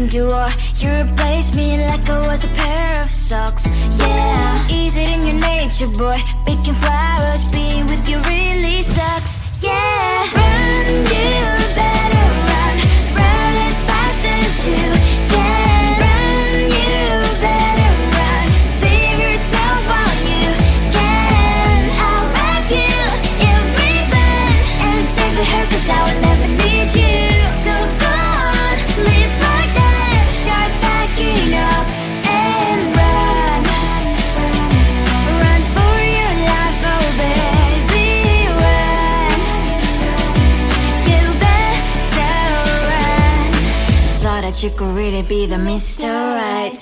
think you are. You replaced me like I was a pair of socks. Yeah, is it in your nature, boy? Picking flowers, being with you really sucks. Yeah, run, you better run. Run as fast as you can. Run, you better run. Save yourself while you can. I'll wrap you in ribbon and send to her, 'cause I will never need you. So go on, live like that. Start backing up and run. Run for your life, oh baby, run. You better run. Thought that you could really be the Mr. Right,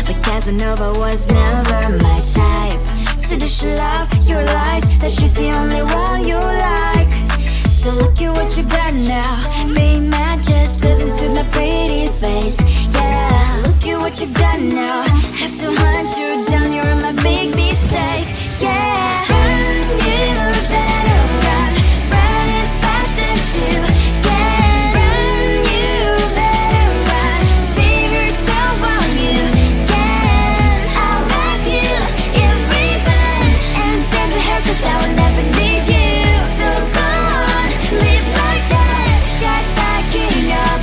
but Casanova was never my type. So does she love your lies, that she's the only one you like? So look at what you've done now. Being mad just doesn't suit my pretty face. Yeah, look at what you've done now. Have to hunt you down, you're my big mistake. Yeah, run, you better run. Run as fast as you can. Run, you better run. Save yourself while you can. I'll wrap you in ribbon and send to her, 'cause I will never need you. So go on, live like that. Start backing up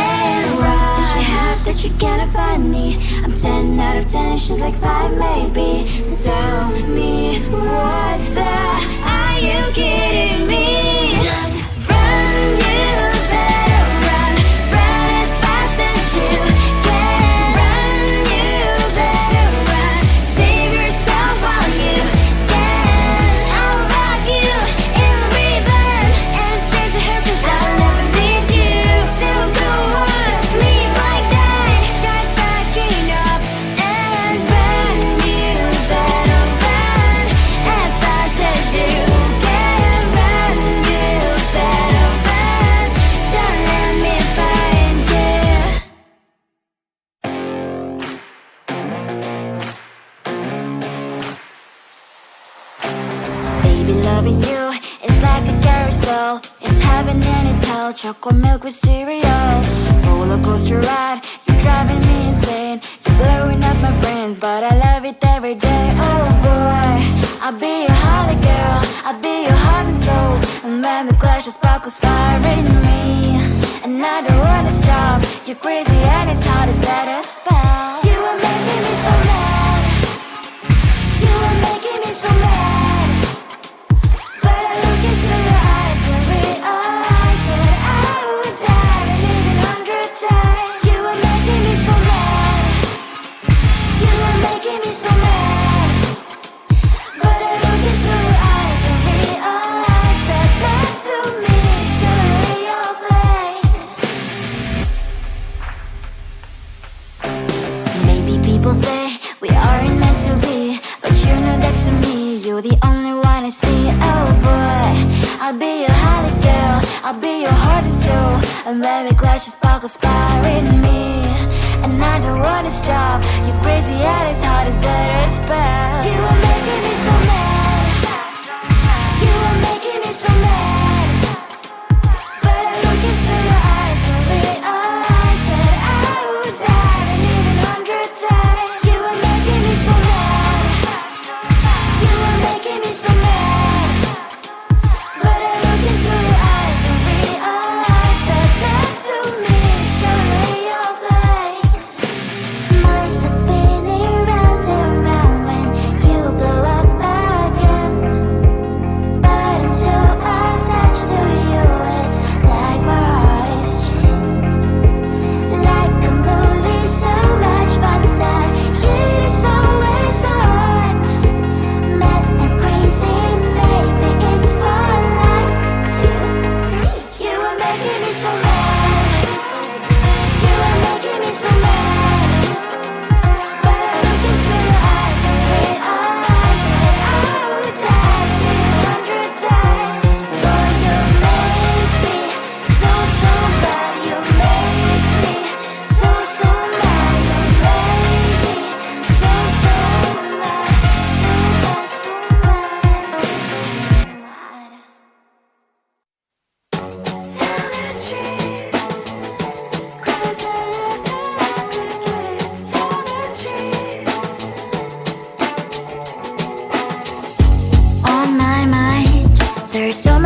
and run. Does she have that you cannot find me? I'm 10 out of 10, she's like 5 maybe. So tell me, what the, are you kidding me? Run, you better run. Run as fast as you can. Run, you better run. Save yourself while you can. I'll wrap you in ribbon and send to her, 'cause I'll never need you. So go on, live like that. Start backing up and run. You better run as fast as you can. Run, you better run. Don't let me find you. Baby, loving you is like a carousel. It's heaven and it's hell. Chocolate milk with cereal. Roller coaster ride. You're driving me insane. You're blowing up my brains, but I love it every day. Oh boy, I'll be your holly girl. I'll be your heart and soul. And when we clash, the sparkles fire in me. And I don't wanna stop. You're crazy and it's hard as that a spell. You are making me so mad. You are making me so mad. But I look into your eyes and realize that I would die and even 100 times. You are making me so mad. You are making me so mad. But I look into your eyes and realize that next to me is surely your place. Maybe people say we aren't meant to be, but you know that to me, you're the only one I see. Oh boy, I'll be your holly girl. I'll be your heart and soul. And when we clash, the sparkles fire in me. And I don't wanna stop. You're crazy and as hard as that a spell. You are making me so mad. You are making me so mad. But I look into your eyes and realize that I would die and even 100 times. You are making me so mad. You are making me so mad. But I look into your eyes and realize that next to me is surely your place. Mind was spinning round and round when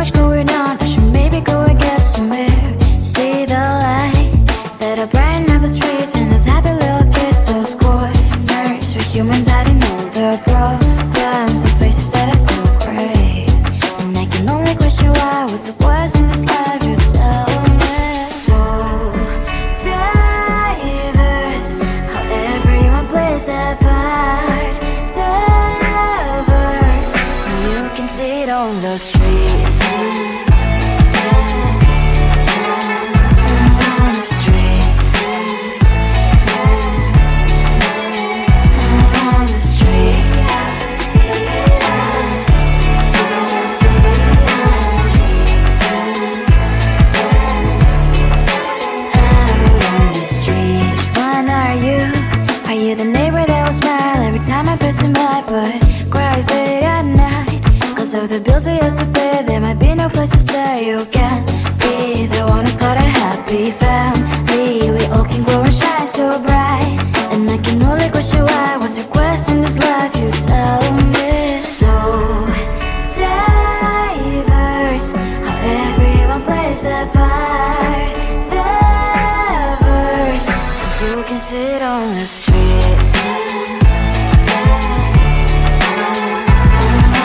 much going on, I should maybe go and get somewhere. See the lights that are bright on the streets, and those happy little kids, those corners where humans hiding all their problems, the faces that are so gray. And I can only question why, what's the worst in this life, you tell me. So diverse, how everyone plays their part. The verse, you can see it on the streets. On the streets. On the streets. Are you the neighbor that will smile every time I pass him by, but cries late at night? Cause of the bills I used to pay, there might be no place to stay. You can be the one who's got a happy family. We all can grow and shine so bright. And I can only question why, what's your quest in this life, you tell me. So diverse, how everyone plays their part. The verse, you can sit on the streets.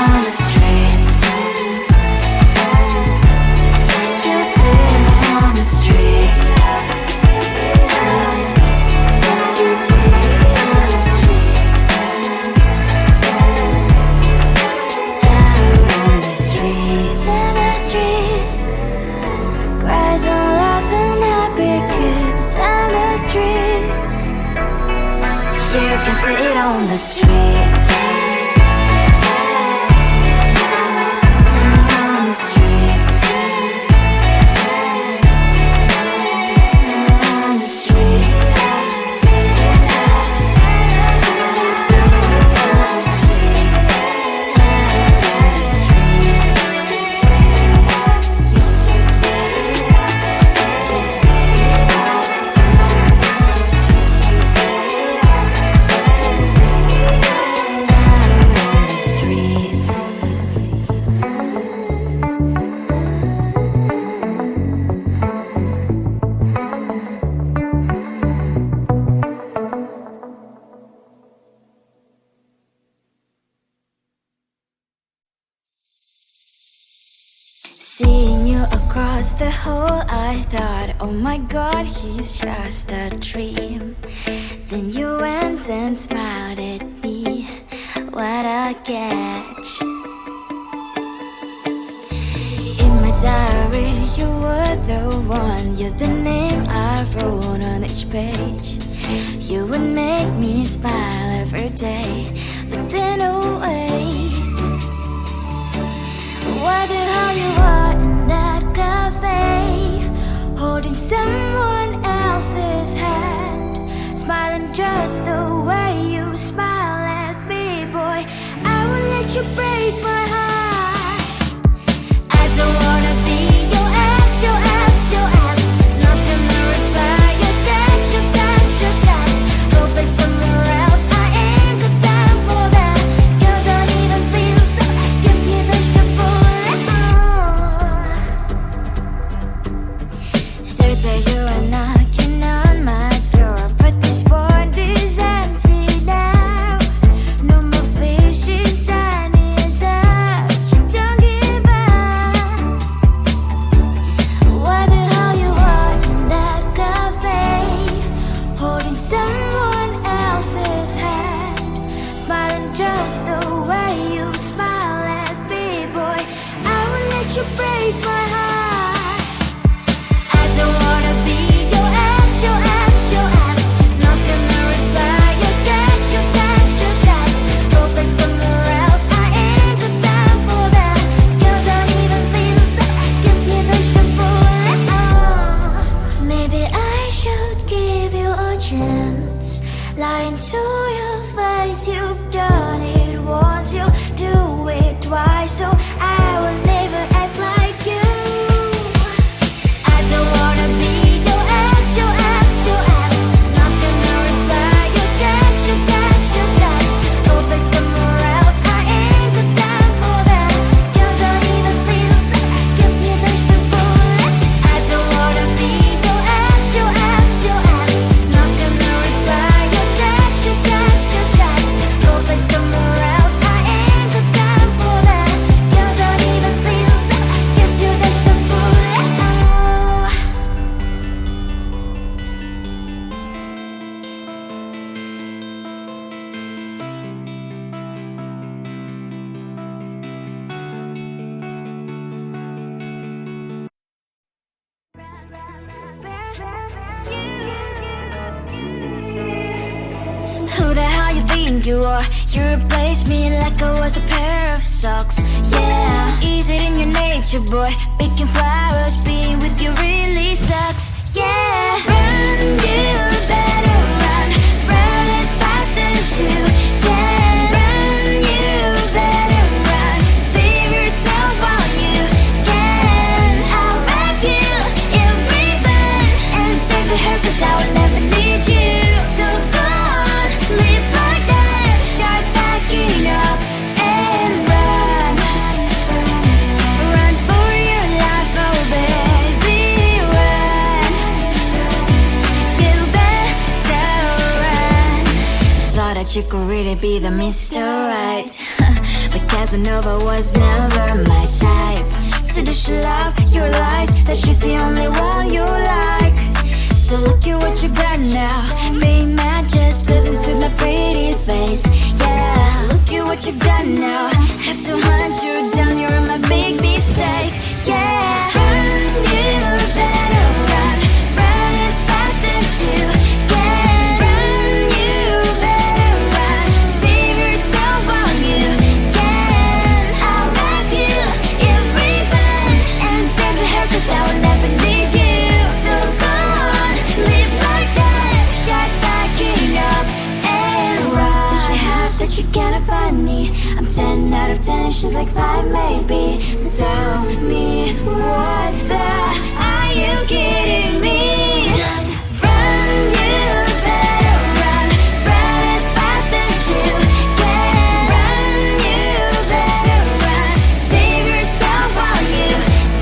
On the streets. You sit on the streets. Out on the streets. In the streets. Cries and laughing happy kids. In the streets. You can sit on the streets. On the streets. On the streets. Seeing you across the hall, I thought, oh my god, he's just a dream. Then you went and smiled at me, what a catch. In my diary, you were the one, you're the name I wrote on each page. You would make me smile every day, but then oh wait, what the hell you are in that cafe, holding someone else's hand, smiling just the way you smile at me, boy. I will let you break my heart. I don't wanna be your ex, your ex, your ex. Not gonna reply your text, your text, your text. Go play somewhere else, I ain't got time for that. Girl, don't even feel so, guess you vegetable. Third day you are knocking on my door, but this board is empty now. No more fishes, sun is up. You don't give up. What the hell you are in that cafe, holding someone else's hand, smiling just the way you smile at me, boy. I will let you break my heart. I don't wanna be your ex, your ex, your ex. Not gonna reply your text, your text, your text. Go play somewhere else, I ain't got time for that. Girl, don't even feel so, guess you vegetable. Maybe I should give you a chance. Lying to your face, you've done it once, you do it twice, so I will never act like you. I don't wanna be your ex, your ex, your ex. Not gonna reply your text, your text, your text. Go play somewhere else, I ain't got time for that. Girl, don't even feel so, you are. You replaced me like I was a pair of socks. Yeah, is it in your nature, boy? Picking flowers, being with you really sucks. Yeah, run, you better run. Run as fast as you can. Run, you better run. Save yourself while you can. I'll wrap you in ribbon and send to her, 'cause I will never need you. So go on, live like that. Start backing up and run. Run for your life, oh baby, run. You better run. Thought that you could really be the Mr. Right, but Casanova was never my type. So does she love your lies, that she's the only one you like? So look at what you've done now. Being mad just doesn't suit my pretty face. Yeah, look at what you've done now. Have to hunt you down, you're my big mistake. Yeah, run, you better run. Run as fast as you can. Run, you better run. Save yourself while you can. I'll wrap you in ribbon and send to her, 'cause I will never need you. So go on, live like that. Start backing up and run. Does she have that she cannot find me? I'm 10 out of 10, she's like 5 maybe. So tell me, what the are you kidding me? Run, you better run. Run as fast as you can. Run, you better run. Save yourself while you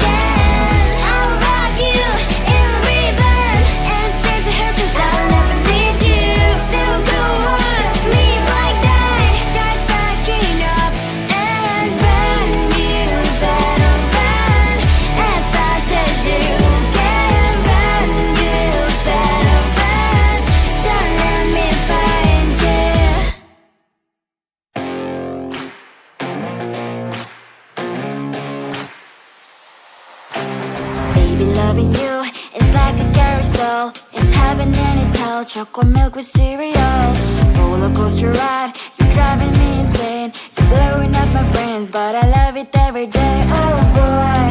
can. I'll wrap you in ribbon and send to her, 'cause I will never need you. So go on, live like that. Start backing up and run. You better run as fast as you can. Run, you better run. Don't let me find you. Baby, loving you is like a carousel. It's heaven and it's hell. Chocolate milk with cereal. Roller coaster ride. You're driving me insane. You're blowing up my brains, but I love it every day. Oh boy,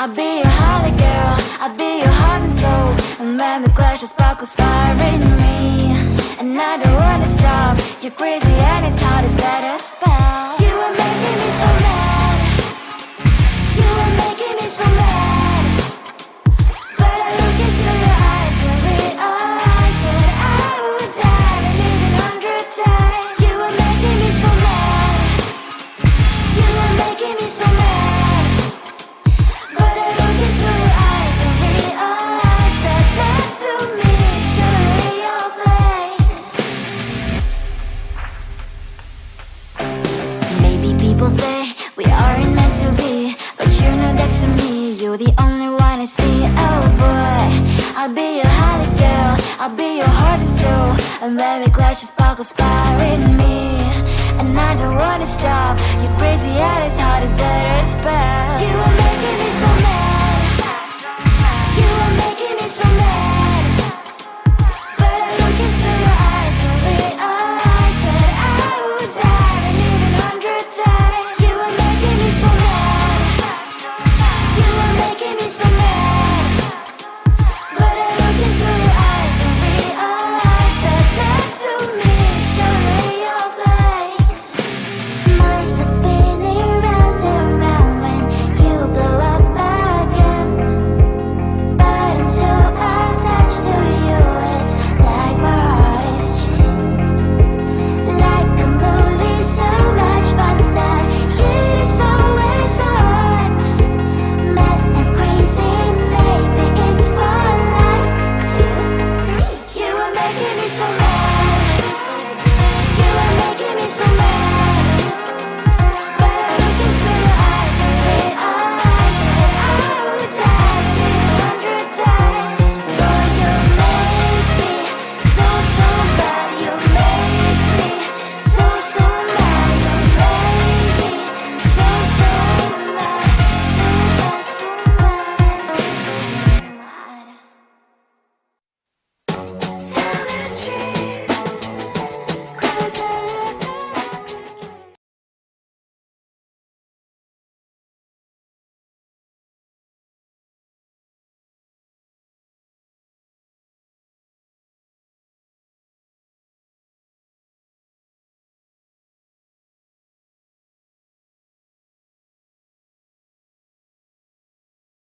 I'll be your holly girl. I'll be your heart and soul. And when the clash, the sparkles fire in me. And I don't wanna stop. You're crazy and it's hard as that a spell. You are making me so mad. You are making me so mad. But I look into your eyes and realize that I would die and even 100 times. You are making me so mad. You are making me so mad. But I look into your eyes and realize that next to me is surely your place. Maybe people say we aren't meant to be, but you know that to me, you're the only one I see. Oh boy, I'll be your holly girl. I'll be your heart and soul. And when we clash, the sparkles fire in me. And I don't wanna stop. You're crazy and as hard as that a spell. You are making me so mad. You are making me so mad.